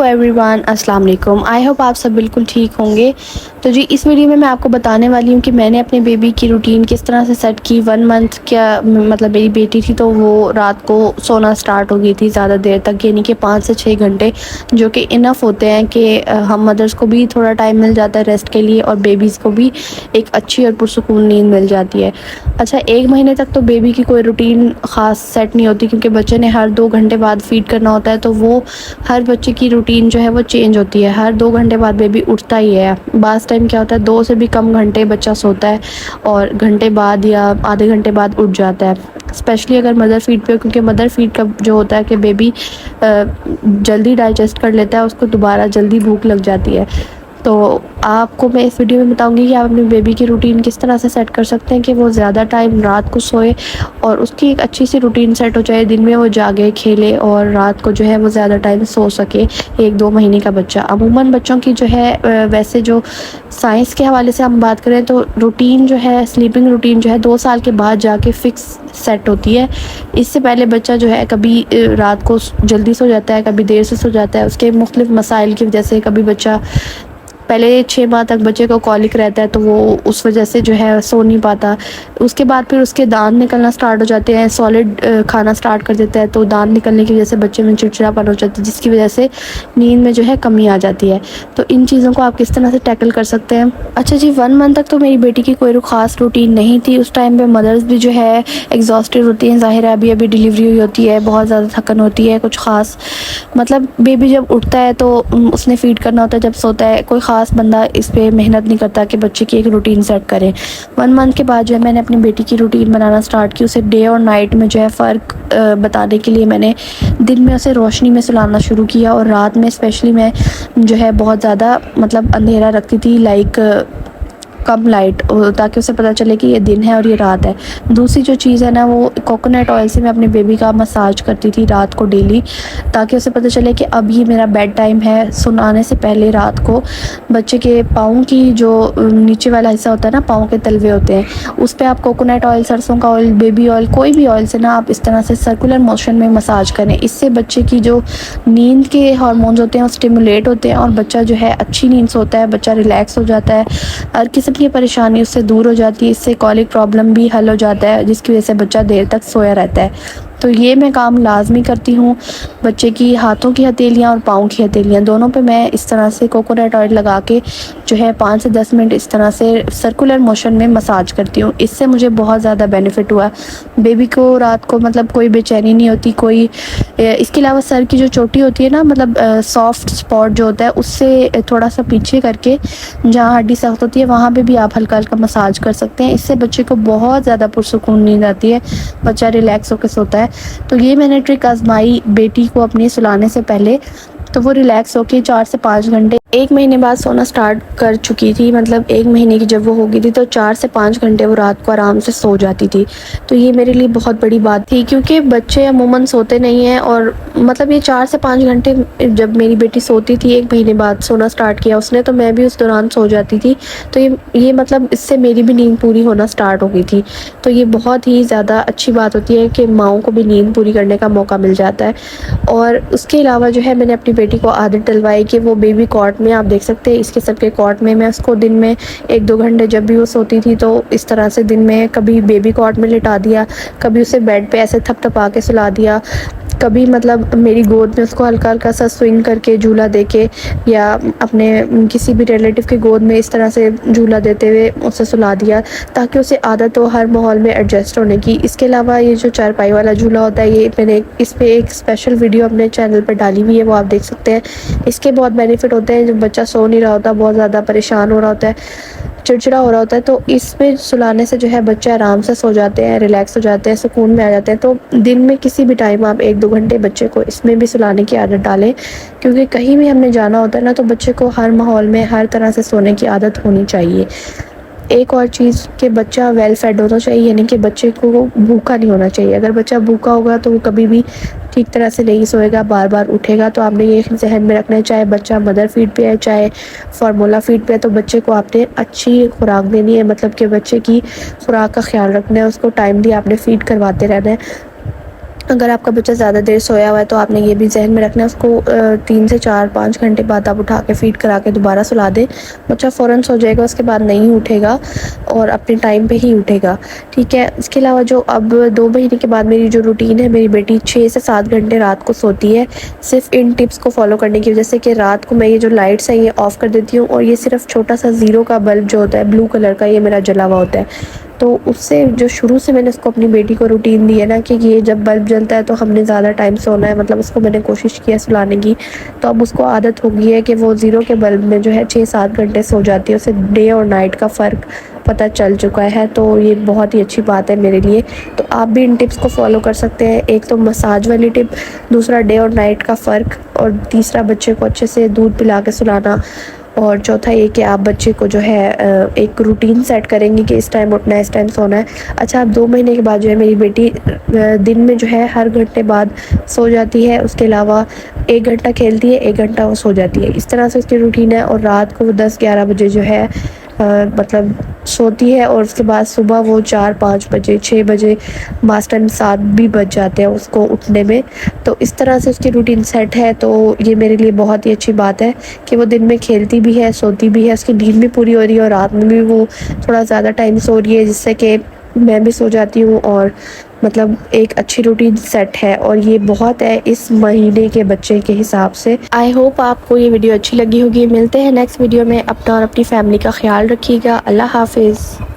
Everyone, अस्सलाम वालेकुम। I hope आप सब बिल्कुल ठीक होंगे। तो जी इस वीडियो में मैं आपको बताने वाली हूँ कि मैंने अपने बेबी की रूटीन किस तरह से सेट की। 1 मंथ क्या मतलब मेरी बेटी थी तो वो रात को सोना स्टार्ट हो गई थी ज़्यादा देर तक, यानी कि 5 से 6 घंटे, जो कि इनफ होते हैं कि हम मदर्स को भी थोड़ा टाइम मिल जाता है रेस्ट के लिए और बेबीज़ को भी एक अच्छी और पुरसुकून नींद मिल जाती है। अच्छा, 1 महीने तक तो बेबी की कोई रूटीन ख़ास सेट नहीं होती, क्योंकि बच्चे ने हर 2 घंटे बाद फीड करना होता है, तो वो हर बच्चे की रूटीन जो है वो चेंज होती है। हर 2 घंटे बाद बेबी उठता ही है। बाज़ टाइम क्या होता है 2 से भी कम घंटे बच्चा सोता है और घंटे बाद या आधे घंटे बाद उठ जाता है, स्पेशली अगर मदर फीड पे हो, क्योंकि मदर फीड का जो होता है कि बेबी जल्दी डाइजेस्ट कर लेता है, उसको दोबारा जल्दी भूख लग जाती है। तो आपको मैं इस वीडियो में बताऊंगी कि आप अपनी बेबी की रूटीन किस तरह से सेट कर सकते हैं कि वो ज़्यादा टाइम रात को सोए और उसकी एक अच्छी सी रूटीन सेट हो जाए। दिन में वो जागे, खेले और रात को जो है वो ज़्यादा टाइम सो सके। 1-2 महीने का बच्चा, अमूमन बच्चों की जो है वैसे जो साइंस के हवाले से हम बात करें तो रूटीन जो है, स्लीपिंग रूटीन जो है 2 साल के बाद जाके फ़िक्स सेट होती है। इससे पहले बच्चा जो है कभी रात को जल्दी सो जाता है, कभी देर से सो जाता है। उसके मुख्तलिफ मसाइल की वजह से कभी बच्चा पहले 6 माह तक बच्चे को कॉलिक रहता है, तो वो उस वजह से जो है सो नहीं पाता। उसके बाद फिर उसके दांत निकलना स्टार्ट हो जाते हैं, सॉलिड खाना स्टार्ट कर देता है, तो दांत निकलने की वजह से बच्चे में चिड़चिड़ापन हो जाता है, जिसकी वजह से नींद में जो है कमी आ जाती है। तो इन चीज़ों को आप किस तरह से टैकल कर सकते हैं। अच्छा जी, 1 मंथ तक तो मेरी बेटी की कोई ख़ास रूटीन नहीं थी। उस टाइम पे मदर्स भी जो है एग्जॉस्टेड होती हैं, ज़ाहिर है अभी अभी डिलीवरी हुई होती है, बहुत ज़्यादा थकन होती है। कुछ ख़ास मतलब बेबी जब उठता है तो उसने फ़ीड करना होता है, जब सोता है कोई ख़ास बंदा इस पे मेहनत नहीं करता कि बच्चे की एक रूटीन सेट करें। 1 मंथ के बाद जो है मैंने अपनी बेटी की रूटीन बनाना स्टार्ट की। उसे डे और नाइट में जो है फ़र्क बताने के लिए मैंने दिन में उसे रोशनी में सुलाना शुरू किया और रात में स्पेशली मैं जो है बहुत ज़्यादा मतलब अंधेरा रखती थी, लाइक कम लाइट, ताकि उसे पता चले कि ये दिन है और ये रात है। दूसरी जो चीज़ है ना, वो कोकोनट ऑयल से मैं अपने बेबी का मसाज करती थी रात को डेली, ताकि उसे पता चले कि अब ये मेरा बेड टाइम है। सुनाने से पहले रात को बच्चे के पाँव की जो नीचे वाला हिस्सा होता है ना, पाँव के तलवे होते हैं, उस पर आप कोकोनट ऑयल, सरसों का ऑयल, बेबी ऑयल, कोई भी ऑयल से ना आप इस तरह से सर्कुलर मोशन में मसाज करें। इससे बच्चे की जो नींद के हार्मोन्स होते हैं वो स्टिमुलेट होते हैं और बच्चा जो है अच्छी नींद सोता है, बच्चा रिलैक्स हो जाता है, हर किस्म की परेशानी उससे दूर हो जाती है। इससे कॉलिक प्रॉब्लम भी हल हो जाता है, जिसकी वजह से बच्चा देर तक सोया रहता है। तो ये मैं काम लाजमी करती हूँ। बच्चे की हाथों की हथेलियाँ और पाँव की हथेलियाँ दोनों पे मैं इस तरह से कोकोनट ऑयल लगा के जो है 5 से 10 मिनट इस तरह से सर्कुलर मोशन में मसाज करती हूँ। इससे मुझे बहुत ज़्यादा बेनिफिट हुआ। बेबी को रात को मतलब कोई बेचैनी नहीं होती, कोई इसके अलावा सर की जो चोटी होती है ना, मतलब सॉफ्ट स्पॉट जो होता है, उससे थोड़ा सा पीछे करके जहाँ हड्डी सख्त होती है वहाँ पे भी आप हल्का हल्का मसाज कर सकते हैं। इससे बच्चे को बहुत ज़्यादा पुरसुकून नींद आती है, बच्चा रिलैक्स होकर सोता है। तो ये मैंने ट्रिक आजमाई बेटी को अपने सुलाने से पहले, तो वो रिलैक्स होके 4 से 5 घंटे 1 महीने बाद सोना स्टार्ट कर चुकी थी। मतलब 1 महीने की जब वो हो गई थी तो 4 से 5 घंटे वो रात को आराम से सो जाती थी। तो ये मेरे लिए बहुत बड़ी बात थी, क्योंकि बच्चे अमूमन सोते नहीं हैं और मतलब ये 4 से 5 घंटे जब मेरी बेटी सोती थी 1 महीने बाद सोना स्टार्ट किया उसने, तो मैं भी उस दौरान सो जाती थी। तो ये मतलब इससे मेरी भी नींद पूरी होना स्टार्ट हो गई थी। तो ये बहुत ही ज़्यादा अच्छी बात होती है कि माँओं को भी नींद पूरी करने का मौका मिल जाता है। और उसके अलावा जो है मैंने अपनी बेटी को आदत डलवाई कि वो बेबी कॉट में, आप देख सकते हैं इसके सबके कॉट में मैं उसको दिन में 1-2 घंटे जब भी वो सोती थी तो इस तरह से दिन में कभी बेबी कॉट में लिटा दिया, कभी उसे बेड पे ऐसे थपथपा के सुला दिया, कभी मतलब मेरी गोद में उसको हल्का हल्का सा स्विंग करके झूला देके, या अपने किसी भी रिलेटिव की गोद में इस तरह से झूला देते हुए उसे सुला दिया, ताकि उसे आदत हो हर माहौल में एडजस्ट होने की। इसके अलावा ये जो चारपाई वाला झूला होता है, ये मैंने इस पर एक स्पेशल वीडियो अपने चैनल पर डाली हुई है, वो आप देख सकते हैं। इसके बहुत बेनिफिट होते हैं। जब बच्चा सो नहीं रहा होता, बहुत ज़्यादा परेशान हो रहा होता है, चिड़चिड़ा हो रहा होता है, तो इसमें सुलाने से जो है बच्चे आराम से सो जाते हैं, रिलैक्स हो जाते हैं, सुकून में आ जाते हैं। तो दिन में किसी भी टाइम आप 1-2 घंटे बच्चे को इसमें भी सुलाने की आदत डालें, क्योंकि कहीं भी हमने जाना होता है ना, तो बच्चे को हर माहौल में हर तरह से सोने की आदत होनी चाहिए। एक और चीज़ कि बच्चा वेल फेड होना चाहिए, यानी कि बच्चे को भूखा नहीं होना चाहिए। अगर बच्चा भूखा होगा तो वो कभी भी ठीक तरह से नहीं सोएगा, बार बार उठेगा। तो आपने ये जहन में रखना है, चाहे बच्चा मदर फीड पे है चाहे फार्मूला फीड पे है, तो बच्चे को आपने अच्छी खुराक देनी है, मतलब कि बच्चे की खुराक का ख्याल रखना है, उसको टाइमली आपने फीड करवाते रहना है। अगर आपका बच्चा ज़्यादा देर सोया हुआ है तो आपने ये भी जहन में रखना है, उसको 3 से 4-5 घंटे बाद आप उठा के फ़ीड करा के दोबारा सुला दें। बच्चा फ़ौरन सो जाएगा, उसके बाद नहीं उठेगा और अपने टाइम पे ही उठेगा, ठीक है। इसके अलावा जो अब 2 महीने के बाद मेरी जो रूटीन है, मेरी बेटी 6 से 7 घंटे रात को सोती है, सिर्फ़ इन टिप्स को फॉलो करने की वजह से कि रात को मैं ये जो लाइट्स हैं ये ऑफ़ कर देती हूँ और ये सिर्फ छोटा सा 0 का बल्ब जो होता है ब्लू कलर का, ये मेरा जला हुआ होता है। तो उससे जो शुरू से मैंने उसको अपनी बेटी को रूटीन दी है ना कि ये जब बल्ब जलता है तो हमने ज़्यादा टाइम सोना है, मतलब उसको मैंने कोशिश की है सुलाने की, तो अब उसको आदत हो गई है कि वो 0 के बल्ब में जो है 6-7 घंटे सो जाती है, उसे डे और नाइट का फ़र्क पता चल चुका है। तो ये बहुत ही अच्छी बात है मेरे लिए। तो आप भी इन टिप्स को फॉलो कर सकते हैं। एक तो मसाज वाली टिप, दूसरा डे और नाइट का फ़र्क, और तीसरा बच्चे को अच्छे से दूध पिला के सुलाना, और चौथा ये कि आप बच्चे को जो है एक रूटीन सेट करेंगे कि इस टाइम उठना है, इस टाइम सोना है। अच्छा, अब 2 महीने के बाद जो है मेरी बेटी दिन में जो है हर घंटे बाद सो जाती है, उसके अलावा 1 घंटा खेलती है, 1 घंटा वो सो जाती है। इस तरह से उसकी रूटीन है और रात को वो 10-11 बजे जो है मतलब सोती है और उसके बाद सुबह वो 4-5 बजे 6 बजे मास टाइम 7 भी बज जाते हैं उसको उठने में। तो इस तरह से उसकी रूटीन सेट है, तो ये मेरे लिए बहुत ही अच्छी बात है कि वो दिन में खेलती भी है, सोती भी है, उसकी नींद भी पूरी हो रही है और रात में भी वो थोड़ा ज़्यादा टाइम सो रही है, जिससे कि मैं भी सो जाती हूँ और मतलब एक अच्छी रूटीन सेट है, और ये बहुत है इस महीने के बच्चे के हिसाब से। आई होप आपको ये वीडियो अच्छी लगी होगी। मिलते हैं नेक्स्ट वीडियो में। अपना और अपनी फैमिली का ख्याल रखिएगा। अल्लाह हाफिज़।